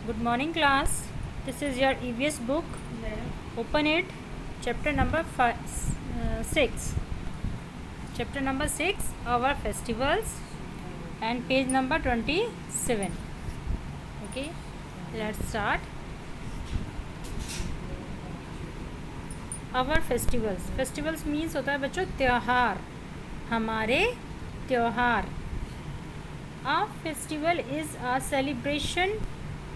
Good morning, class. This is your EVS book. Open it. Chapter number 6. Chapter number 6, our festivals, and page number 27. Okay, let's start. Our festivals. Festivals means होता है बच्चों त्योहार, हमारे त्योहार. A festival is a celebration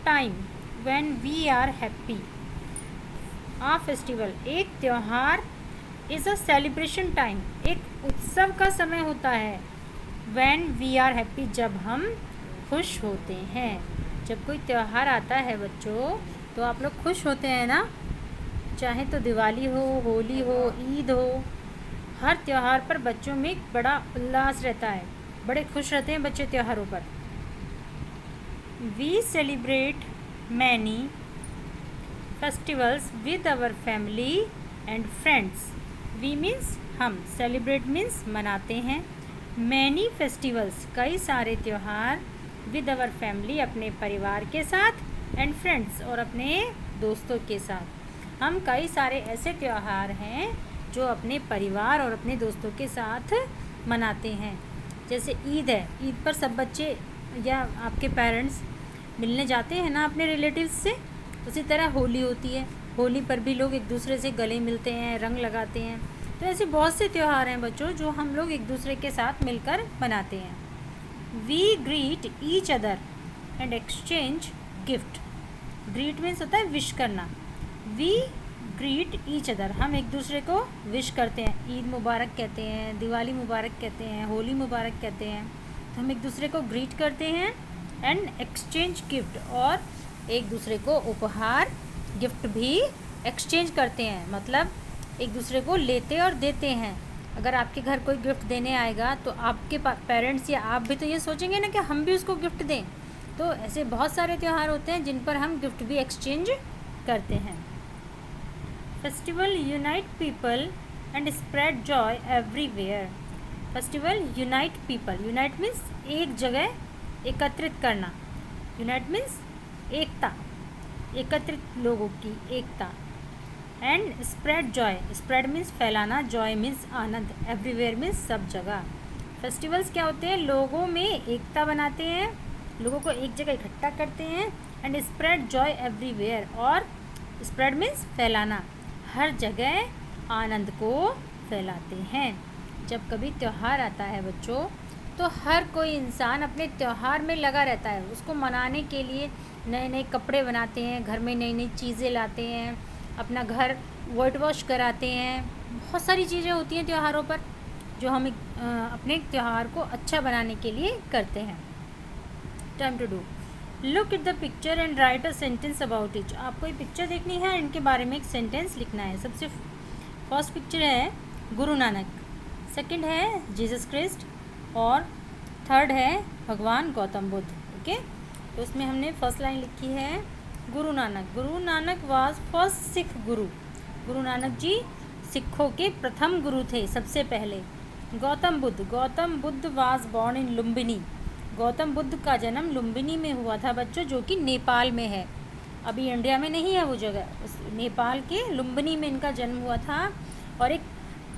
time when we are happy. A festival, एक त्योहार, is a celebration time, एक उत्सव का समय होता है. when we are happy, जब हम खुश होते हैं. जब कोई त्योहार आता है बच्चों तो आप लोग खुश होते हैं ना. चाहे तो दिवाली हो, होली हो, ईद हो, हर त्यौहार पर बच्चों में एक बड़ा उल्लास रहता है, बड़े खुश रहते हैं बच्चे त्योहारों पर. We celebrate many festivals with our family and friends. We means हम, सेलिब्रेट मीन्स मनाते हैं. मैनी फेस्टिवल्स, कई सारे त्यौहार, विद आवर फैमिली, अपने परिवार के साथ, एंड फ्रेंड्स, और अपने दोस्तों के साथ. हम कई सारे ऐसे त्यौहार हैं जो अपने परिवार और अपने दोस्तों के साथ मनाते हैं. जैसे ईद है, ईद पर सब बच्चे या आपके पेरेंट्स मिलने जाते हैं ना अपने रिलेटिव्स से. उसी तरह होली होती है, होली पर भी लोग एक दूसरे से गले मिलते हैं, रंग लगाते हैं. तो ऐसे बहुत से त्यौहार हैं बच्चों जो हम लोग एक दूसरे के साथ मिलकर मनाते हैं. We greet each other and exchange gift. Greet means होता है विश करना. वी ग्रीट ईच अदर, हम एक दूसरे को विश करते हैं. ईद मुबारक कहते हैं, दिवाली मुबारक कहते हैं, होली मुबारक कहते हैं. तो हम एक दूसरे को ग्रीट करते हैं. एंड एक्सचेंज गिफ्ट, और एक दूसरे को उपहार, गिफ्ट भी एक्सचेंज करते हैं, मतलब एक दूसरे को लेते और देते हैं. अगर आपके घर कोई गिफ्ट देने आएगा तो आपके पेरेंट्स या आप भी तो ये सोचेंगे ना कि हम भी उसको गिफ्ट दें. तो ऐसे बहुत सारे त्यौहार होते हैं जिन पर हम गिफ्ट भी एक्सचेंज करते हैं. Festival unite people and spread Joy everywhere. Festival unite people, unite means एक जगह एकत्रित करना. यूनाइट मीन्स एकता, एकत्रित लोगों की एकता. And spread joy, spread means फैलाना, जॉय मीन्स आनंद, एवरीवेयर मीन्स सब जगह. फेस्टिवल्स क्या होते हैं? लोगों में एकता बनाते हैं, लोगों को एक जगह इकट्ठा करते हैं. एंड स्प्रेड जॉय एवरीवेयर, और स्प्रेड मीन्स फैलाना, हर जगह आनंद को फैलाते हैं. जब कभी त्यौहार आता है बच्चों तो हर कोई इंसान अपने त्यौहार में लगा रहता है. उसको मनाने के लिए नए नए कपड़े बनाते हैं, घर में नई नई चीज़ें लाते हैं, अपना घर वाइट वॉश कराते हैं. बहुत सारी चीज़ें होती हैं त्योहारों पर जो हम अपने त्यौहार को अच्छा बनाने के लिए करते हैं. Time to do. Look at the picture and write a sentence about it. आपको ये पिक्चर देखनी है, इनके बारे में एक सेंटेंस लिखना है. सबसे फर्स्ट पिक्चर है गुरु नानक, सेकंड है जीसस क्राइस्ट, और थर्ड है भगवान गौतम बुद्ध. ओके, तो उसमें हमने फर्स्ट लाइन लिखी है गुरु नानक. गुरु नानक वाज फर्स्ट सिख गुरु. गुरु नानक जी सिखों के प्रथम गुरु थे, सबसे पहले. Gautam Buddha, Gautam Buddha was born in Lumbini. Gautam Buddha का जन्म लुम्बिनी में हुआ था बच्चों, जो कि नेपाल में है. अभी इंडिया में नहीं है वो जगह, उस नेपाल के लुम्बिनी में इनका जन्म हुआ था. और एक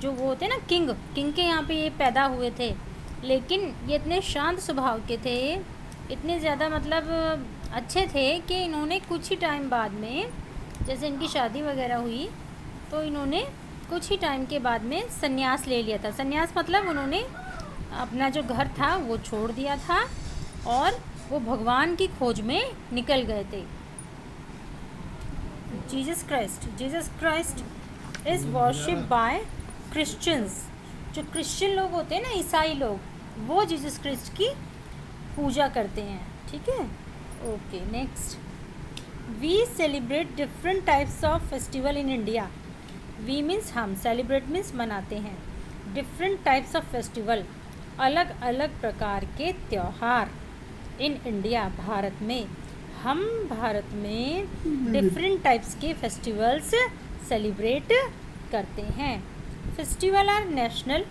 जो वो होते ना किंग के यहाँ पे ये पैदा हुए थे. लेकिन ये इतने शांत स्वभाव के थे, इतने ज़्यादा मतलब अच्छे थे कि इन्होंने कुछ ही टाइम बाद में, जैसे इनकी शादी वगैरह हुई तो इन्होंने कुछ ही टाइम के बाद में संन्यास ले लिया था. संन्यास मतलब उन्होंने अपना जो घर था वो छोड़ दिया था और वो भगवान की खोज में निकल गए थे. Jesus Christ is worshipped bye Christians. जो क्रिश्चियन लोग होते हैं ना, ईसाई लोग, वो जीसस क्राइस्ट की पूजा करते हैं. ठीक है, okay. Next, we celebrate different types of festival in India. We means हम, सेलिब्रेट मीन्स मनाते हैं. डिफरेंट टाइप्स ऑफ फेस्टिवल, अलग अलग प्रकार के त्यौहार. इन इंडिया, भारत में. हम भारत में डिफरेंट टाइप्स के फेस्टिवल्स सेलिब्रेट करते हैं. Festival are national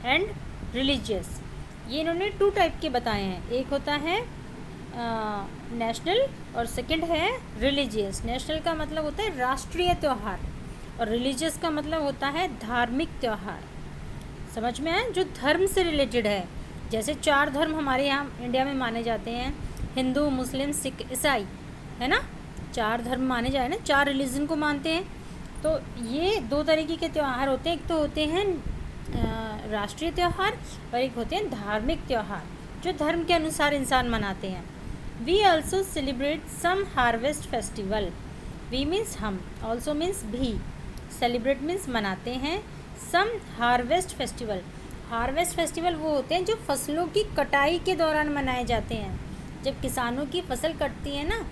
and religious. ये इन्होंने 2 टाइप के बताए हैं. एक होता है नेशनल और सेकंड है रिलीजियस। नेशनल का मतलब होता है राष्ट्रीय त्यौहार और रिलीजियस का मतलब होता है धार्मिक त्यौहार। समझ में आए? जो धर्म से रिलेटेड है। जैसे 4 धर्म हमारे यहाँ इंडिया में माने जाते हैं, हिंदू, मुस्लिम, सिख, ईसाई, है ना। 4 धर्म माने जाए ना, 4 रिलीजन को मानते हैं। तो ये 2 तरीके के त्यौहार होते हैं। एक तो होते हैं राष्ट्रीय त्यौहार और एक होते हैं धार्मिक त्यौहार जो धर्म के अनुसार इंसान मनाते हैं। We also celebrate some harvest festival. We means हम, ऑल्सो मीन्स भी, सेलिब्रेट मीन्स मनाते हैं। Some harvest festival. Harvest festival वो होते हैं जो फसलों की कटाई के दौरान मनाए जाते हैं। जब किसानों की फसल कटती है ना,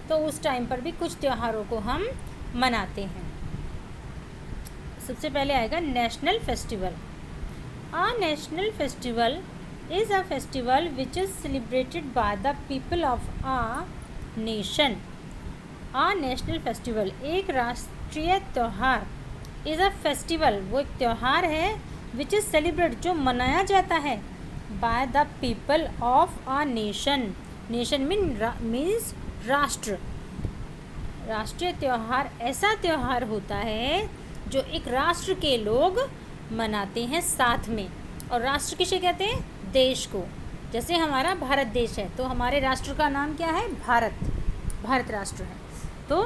तो उस टाइम पर भी कुछ त्योहारों को हम मनाते हैं। सबसे पहले आएगा national festival. A national festival is a festival which is celebrated by the people of a nation. A national festival एक राष्ट्रीय त्यौहार, इज़ अ फेस्टिवल वो एक त्यौहार है, विच इज़ सेलिब्रेट जो मनाया जाता है, by the people of a nation. Nation means राष्ट्र। राष्ट्रीय त्यौहार ऐसा त्यौहार होता है जो एक राष्ट्र के लोग मनाते हैं साथ में। और राष्ट्र किसे कहते हैं? देश को। जैसे हमारा भारत देश है तो हमारे राष्ट्र का नाम क्या है? भारत। भारत राष्ट्र है। तो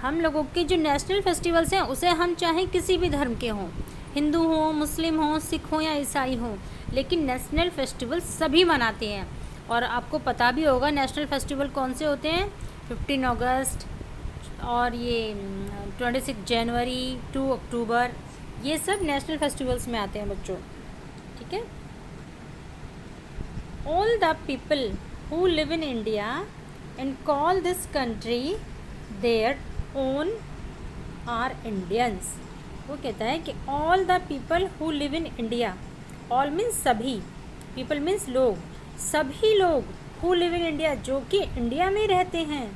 हम लोगों के जो नेशनल फेस्टिवल्स हैं उसे हम चाहे किसी भी धर्म के हों, हिंदू हों, मुस्लिम हों, सिख हों या ईसाई हों, लेकिन नेशनल फेस्टिवल सभी मनाते हैं। और आपको पता भी होगा नेशनल फेस्टिवल कौन से होते हैं। 15 अगस्त और ये 26 जनवरी, 2 अक्टूबर, ये सब नेशनल फेस्टिवल्स में आते हैं बच्चों। ठीक है। All the people who live in India and call this country their own are Indians. वो कहता है कि all the people who live in India, all means सभी, पीपल मीन्स लोग, सभी लोग, हु लिव इन इंडिया जो कि इंडिया में रहते हैं,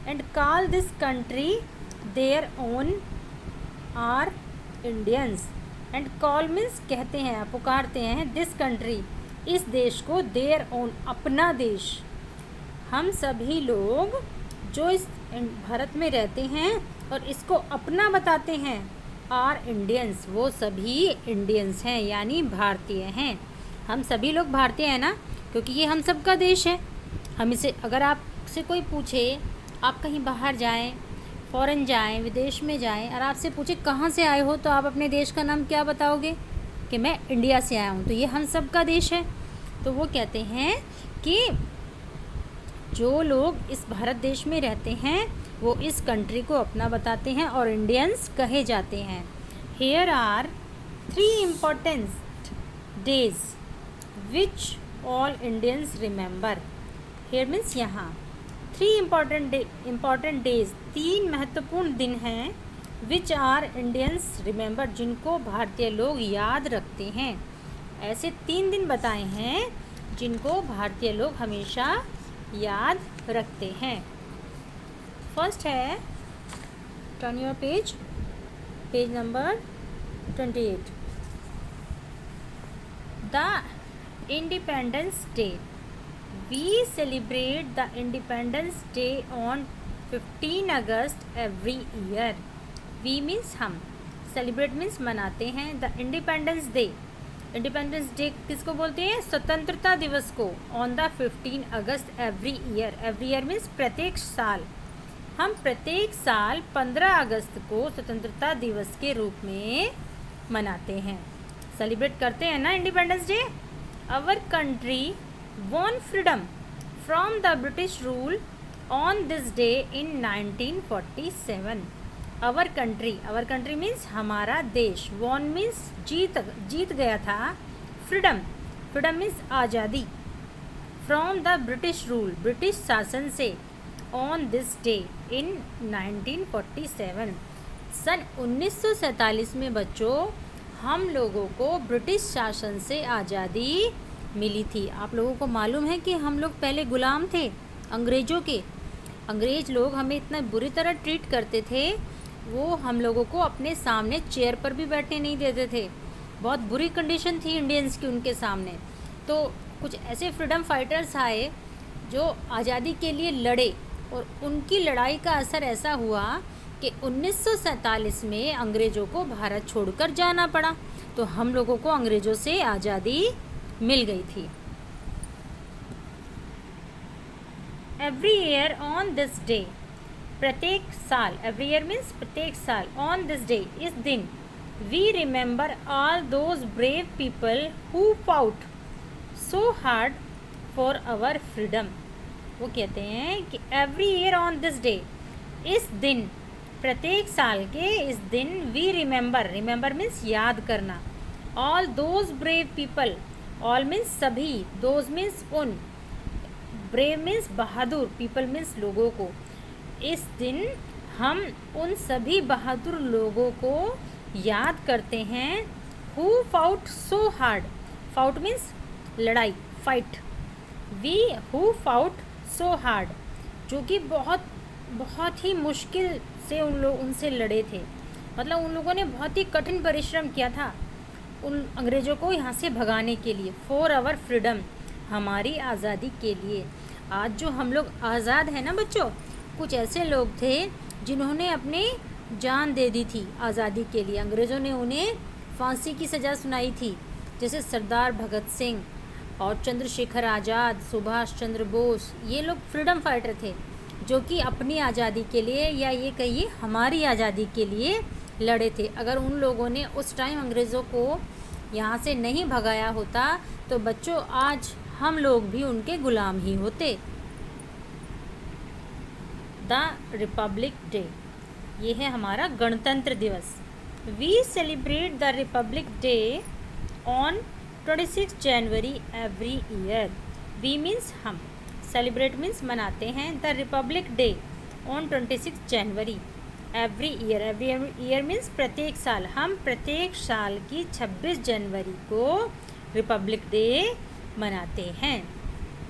and call this country their own are Indians. And call means कहते हैं, पुकारते हैं, दिस कंट्री इस देश को, देयर ओन अपना देश। हम सभी लोग जो इस भारत में रहते हैं और इसको अपना बताते हैं, आर इंडियंस, वो सभी इंडियंस हैं यानी भारतीय हैं। हम सभी लोग भारतीय हैं ना, क्योंकि ये हम सबका देश है। हम इसे, अगर आपसे कोई पूछे, आप कहीं बाहर जाएं, फ़ॉरेन जाएं, विदेश में जाएं और आपसे पूछे कहाँ से आए हो, तो आप अपने देश का नाम क्या बताओगे? कि मैं इंडिया से आया हूँ। तो ये हम सबका देश है। तो वो कहते हैं कि जो लोग इस भारत देश में रहते हैं वो इस कंट्री को अपना बताते हैं और इंडियंस कहे जाते हैं। Here are 3 important days which all Indians remember. Here means यहाँ 3 इम्पॉर्टेंट डेज, 3 महत्वपूर्ण दिन हैं, विच आर इंडियंस रिमेंबर जिनको भारतीय लोग याद रखते हैं। ऐसे 3 दिन बताए हैं जिनको भारतीय लोग हमेशा याद रखते हैं। फर्स्ट है, turn your page, page number 28, the independence day. We celebrate the independence day on 15 August every year. We means हम, सेलिब्रेट मीन्स मनाते हैं, the independence day. Independence day किसको बोलते हैं? स्वतंत्रता दिवस को, on the 15 August every year. Every year means प्रत्येक साल। हम प्रत्येक साल 15 अगस्त को स्वतंत्रता दिवस के रूप में मनाते हैं, सेलिब्रेट करते हैं ना independence day. Our country won freedom from the British rule on this day in 1947. Our country means हमारा देश, won means जीत गया था, freedom means आज़ादी, from the British rule, British शासन से, on this day in 1947, सन 1947 में बच्चों हम लोगों को ब्रिटिश शासन से आज़ादी मिली थी। आप लोगों को मालूम है कि हम लोग पहले गुलाम थे अंग्रेज़ों के। अंग्रेज़ लोग हमें इतना बुरी तरह ट्रीट करते थे, वो हम लोगों को अपने सामने चेयर पर भी बैठने नहीं देते थे। बहुत बुरी कंडीशन थी इंडियंस की उनके सामने। तो कुछ ऐसे फ्रीडम फाइटर्स आए जो आज़ादी के लिए लड़े, और उनकी लड़ाई का असर ऐसा हुआ कि 1947 में अंग्रेज़ों को भारत छोड़कर जाना पड़ा, तो हम लोगों को अंग्रेज़ों से आज़ादी मिल गई थी। Every year on this day, प्रत्येक साल, एवरी ईयर मीन्स प्रत्येक साल, ऑन दिस डे, इस दिन, we remember all those brave people who fought so hard for our freedom. वो कहते हैं कि every year on this day, इस दिन, प्रत्येक साल के इस दिन, वी रिमेंबर, रिमेंबर मीन्स याद करना, all those brave people, all means सभी, दोज मीन्स उन, ब्रेव मीन्स बहादुर, पीपल मीन्स लोगों को, इस दिन हम उन सभी बहादुर लोगों को याद करते हैं, who fought so hard, fought means लड़ाई, fight, we who fought so hard, जो कि बहुत ही मुश्किल से उनसे लड़े थे, मतलब उन लोगों ने बहुत ही कठिन परिश्रम किया था उन अंग्रेज़ों को यहाँ से भगाने के लिए, फॉर आवर फ्रीडम, हमारी आज़ादी के लिए। आज जो हम लोग आज़ाद हैं ना बच्चों, कुछ ऐसे लोग थे जिन्होंने अपनी जान दे दी थी आज़ादी के लिए। अंग्रेज़ों ने उन्हें फांसी की सज़ा सुनाई थी, जैसे सरदार भगत सिंह और चंद्रशेखर आज़ाद, सुभाष चंद्र बोस, ये लोग फ्रीडम फाइटर थे जो कि अपनी आज़ादी के लिए, या ये कहिए हमारी आज़ादी के लिए लड़े थे। अगर उन लोगों ने उस टाइम अंग्रेज़ों को यहाँ से नहीं भगाया होता तो बच्चों आज हम लोग भी उनके गुलाम ही होते। द रिपब्लिक डे, ये है हमारा गणतंत्र दिवस। We celebrate the republic day on 26 January every year. We means हम, सेलिब्रेट मीन्स मनाते हैं, the republic day on 26 January every year. Every year means प्रत्येक साल, हम प्रत्येक साल की 26 जनवरी को रिपब्लिक डे मनाते हैं।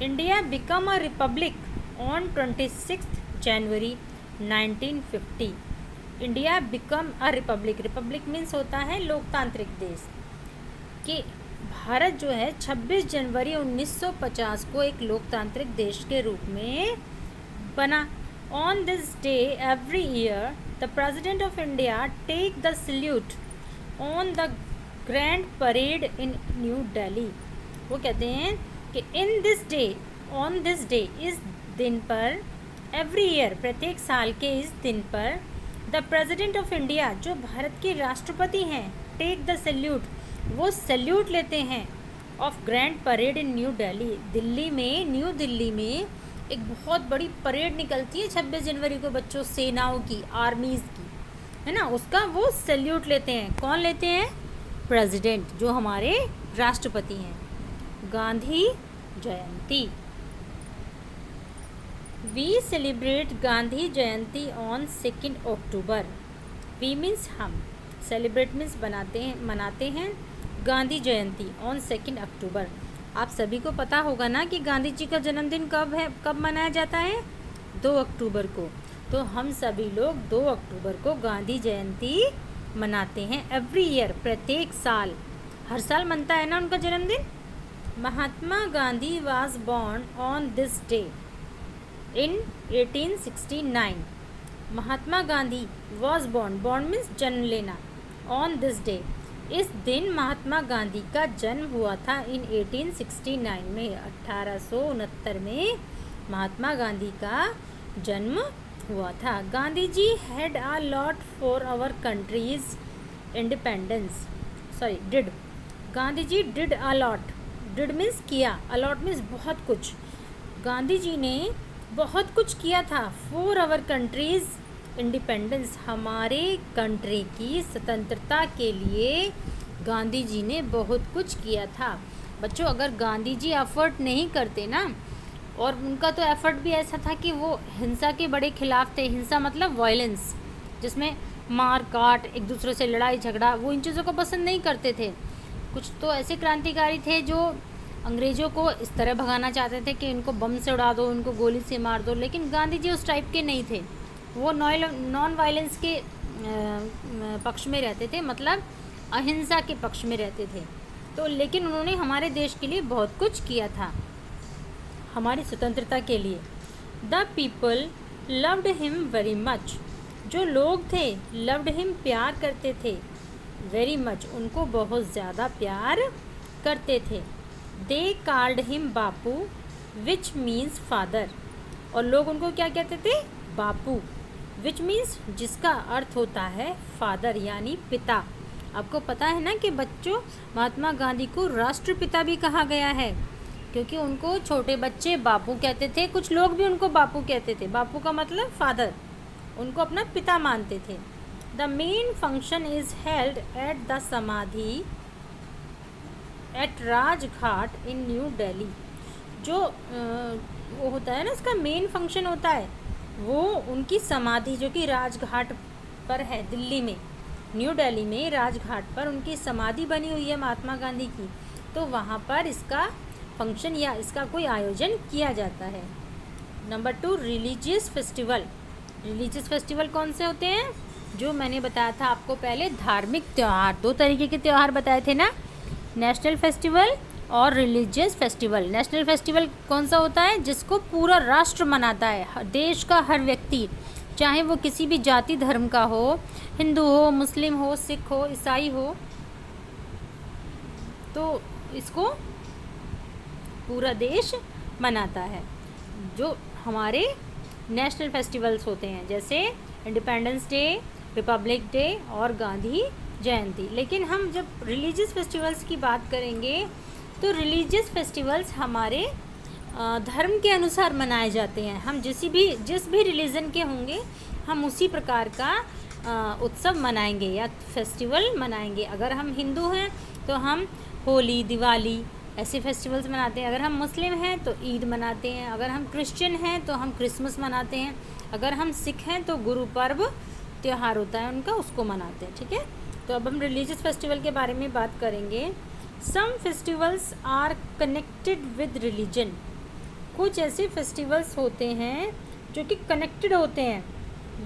India become a republic on 26 January 1950। India become a republic, Republic means होता है लोकतांत्रिक देश, कि भारत जो है 26 जनवरी 1950 को एक लोकतांत्रिक देश के रूप में बना। On this day every year the president of India take the salute on the grand parade in new Delhi. वो कहते हैं कि in this day, on this day, इस दिन पर, एवरी ईयर, प्रत्येक साल के इस दिन पर, द प्रेसिडेंट ऑफ इंडिया, जो भारत के राष्ट्रपति हैं, टेक द सल्यूट, वो सल्यूट लेते हैं, of grand parade in new Delhi. Delhi में, न्यू दिल्ली में एक बहुत बड़ी परेड निकलती है 26 जनवरी को बच्चों, सेनाओं की, आर्मीज़ की, है ना, उसका वो सल्यूट लेते हैं। कौन लेते हैं? प्रेसिडेंट, जो हमारे राष्ट्रपति हैं। Gandhi Jayanti, we celebrate Gandhi Jayanti on 2 October. We means हम, सेलिब्रेट मीन्स मनाते हैं गांधी जयंती ऑन 2 अक्टूबर। आप सभी को पता होगा ना कि गांधी जी का जन्मदिन कब है, कब मनाया जाता है? 2 अक्टूबर को। तो हम सभी लोग 2 अक्टूबर को गांधी जयंती मनाते हैं एवरी ईयर, प्रत्येक साल, हर साल मनता है ना उनका जन्मदिन। Mahatma Gandhi was born on this day in 1869। Mahatma Gandhi was born, born means जन्म लेना, ऑन दिस डे, इस दिन महात्मा गांधी का जन्म हुआ था इन 1869 में, 1869 में महात्मा गांधी का जन्म हुआ था। Gandhi ji had a lot for our country's independence, sorry did, Gandhi ji did a lot, did means किया, अलॉट मीन्स बहुत कुछ, गांधी जी ने बहुत कुछ किया था, फॉर आवर कंट्रीज इंडिपेंडेंस, हमारे कंट्री की स्वतंत्रता के लिए गांधी जी ने बहुत कुछ किया था। बच्चों अगर गांधी जी एफर्ट नहीं करते ना, और उनका तो एफर्ट भी ऐसा था कि वो हिंसा के बड़े खिलाफ थे, हिंसा मतलब वायलेंस, जिसमें मार काट, एक दूसरे से लड़ाई झगड़ा, वो इन चीज़ों को पसंद नहीं करते थे। कुछ तो ऐसे क्रांतिकारी थे जो अंग्रेज़ों को इस तरह भगाना चाहते थे कि इनको बम से उड़ा दो, इनको गोली से मार दो, लेकिन गांधी जी उस टाइप के नहीं थे, वो नॉन वायलेंस के पक्ष में रहते थे, मतलब अहिंसा के पक्ष में रहते थे। तो लेकिन उन्होंने हमारे देश के लिए बहुत कुछ किया था। हमारी स्वतंत्रता के लिए। The people loved him very much, जो लोग थे लव्ड हिम प्यार करते थे, वेरी मच उनको बहुत ज़्यादा प्यार करते थे। They called him Bapu which means father, और लोग उनको क्या कहते थे, बापू, विच मीन्स जिसका अर्थ होता है फादर यानी पिता। आपको पता है ना कि बच्चों, महात्मा गांधी को राष्ट्रपिता भी कहा गया है, क्योंकि उनको छोटे बच्चे बापू कहते थे, कुछ लोग भी उनको बापू कहते थे। बापू का मतलब फादर, उनको अपना पिता मानते थे। The main function is held at the समाधि एट राजघाट इन न्यू दिल्ली। जो वो होता है ना, उसका मेन फंक्शन होता है वो उनकी समाधि, जो कि राजघाट पर है दिल्ली में, न्यू दिल्ली में राजघाट पर उनकी समाधि बनी हुई है महात्मा गांधी की, तो वहाँ पर इसका फंक्शन या इसका कोई आयोजन किया जाता है। Number 2, religious festival. Religious festival कौन से होते हैं, जो मैंने बताया था आपको पहले, धार्मिक त्यौहार। 2 तरीके के त्यौहार बताए थे ना, नेशनल फेस्टिवल और रिलीजियस फेस्टिवल। नेशनल फेस्टिवल कौन सा होता है, जिसको पूरा राष्ट्र मनाता है, देश का हर व्यक्ति, चाहे वो किसी भी जाति धर्म का हो, हिंदू हो, मुस्लिम हो, सिख हो, ईसाई हो, तो इसको पूरा देश मनाता है। जो हमारे नेशनल फेस्टिवल्स होते हैं, जैसे इंडिपेंडेंस डे, रिपब्लिक डे और गांधी जयंती। लेकिन हम जब रिलीजियस फेस्टिवल्स की बात करेंगे तो रिलीजियस फेस्टिवल्स हमारे धर्म के अनुसार मनाए जाते हैं। हम जिस भी रिलीजन के होंगे हम उसी प्रकार का उत्सव मनाएंगे या फेस्टिवल मनाएंगे। अगर हम हिंदू हैं तो हम होली, दिवाली ऐसे फेस्टिवल्स मनाते हैं। अगर हम मुस्लिम हैं तो ईद मनाते हैं। अगर हम क्रिश्चियन हैं तो हम क्रिसमस मनाते हैं। अगर हम सिख हैं तो गुरु पर्व त्यौहार होता है उनका, उसको मनाते हैं। ठीक है, तो अब हम रिलीजियस फेस्टिवल के बारे में बात करेंगे। Some festivals are connected with religion. कुछ ऐसे फेस्टिवल्स होते हैं जो कि कनेक्टेड होते हैं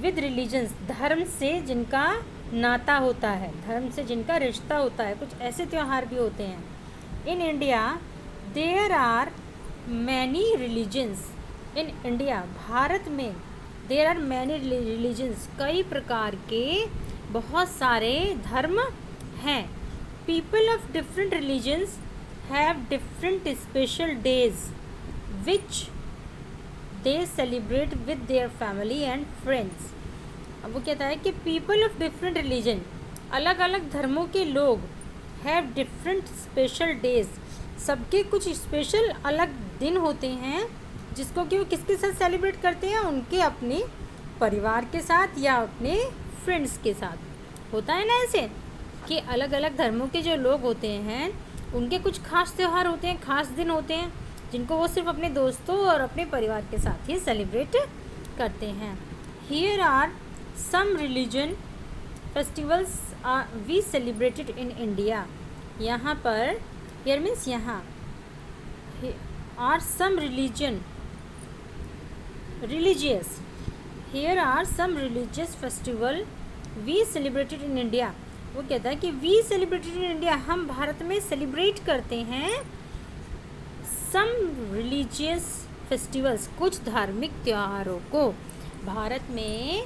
विद रिलीजन्स, धर्म से जिनका नाता होता है, धर्म से जिनका रिश्ता होता है। कुछ ऐसे त्यौहार भी होते हैं। In India there are many religions. In India, भारत में, देयर आर मैनी रिलीजन्स, कई प्रकार के बहुत सारे धर्म हैं। People of different religions have different special days which they celebrate with their family and friends. अब वो कहता है कि पीपल ऑफ डिफरेंट रिलीजन, अलग अलग धर्मों के लोग, हैव डिफरेंट स्पेशल डेज, सबके कुछ स्पेशल अलग दिन होते हैं जिसको कि वो किसके साथ सेलिब्रेट करते हैं, उनके अपने परिवार के साथ या अपने फ्रेंड्स के साथ। होता है ना ऐसे कि अलग अलग धर्मों के जो लोग होते हैं उनके कुछ खास त्यौहार होते हैं, खास दिन होते हैं जिनको वो सिर्फ अपने दोस्तों और अपने परिवार के साथ ही सेलिब्रेट करते हैं। Here are some religion festivals we celebrated in India. यहाँ पर, हियर मीन्स यहाँ, are some religious, here are some religious festival we celebrated in India. वो कहता है कि वी सेलिब्रेटेड इन इंडिया, हम भारत में सेलिब्रेट करते हैं सम रिलीजियस फेस्टिवल्स, कुछ धार्मिक त्योहारों को। भारत में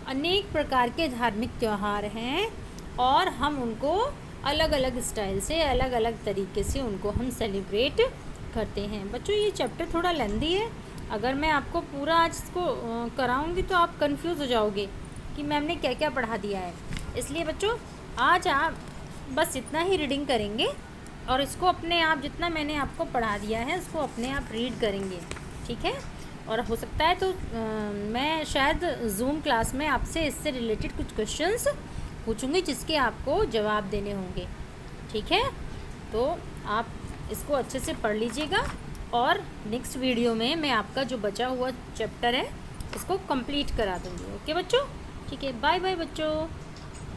अनेक प्रकार के धार्मिक त्यौहार हैं और हम उनको अलग अलग स्टाइल से, अलग अलग तरीके से उनको हम सेलिब्रेट करते हैं। बच्चों, ये चैप्टर थोड़ा लेंदी है। अगर मैं आपको पूरा आज इसको कराऊंगी तो आप कंफ्यूज हो जाओगे कि मैम ने क्या क्या पढ़ा दिया है। इसलिए बच्चों, आज आप बस इतना ही रीडिंग करेंगे और इसको अपने आप, जितना मैंने आपको पढ़ा दिया है उसको अपने आप रीड करेंगे। ठीक है, और हो सकता है तो मैं शायद जूम क्लास में आपसे इससे रिलेटेड कुछ क्वेश्चंस पूछूंगी जिसके आपको जवाब देने होंगे। ठीक है, तो आप इसको अच्छे से पढ़ लीजिएगा और नेक्स्ट वीडियो में मैं आपका जो बचा हुआ चैप्टर है इसको कंप्लीट करा दूँगी। ओके बच्चों, ठीक है, बाय बाय बच्चों।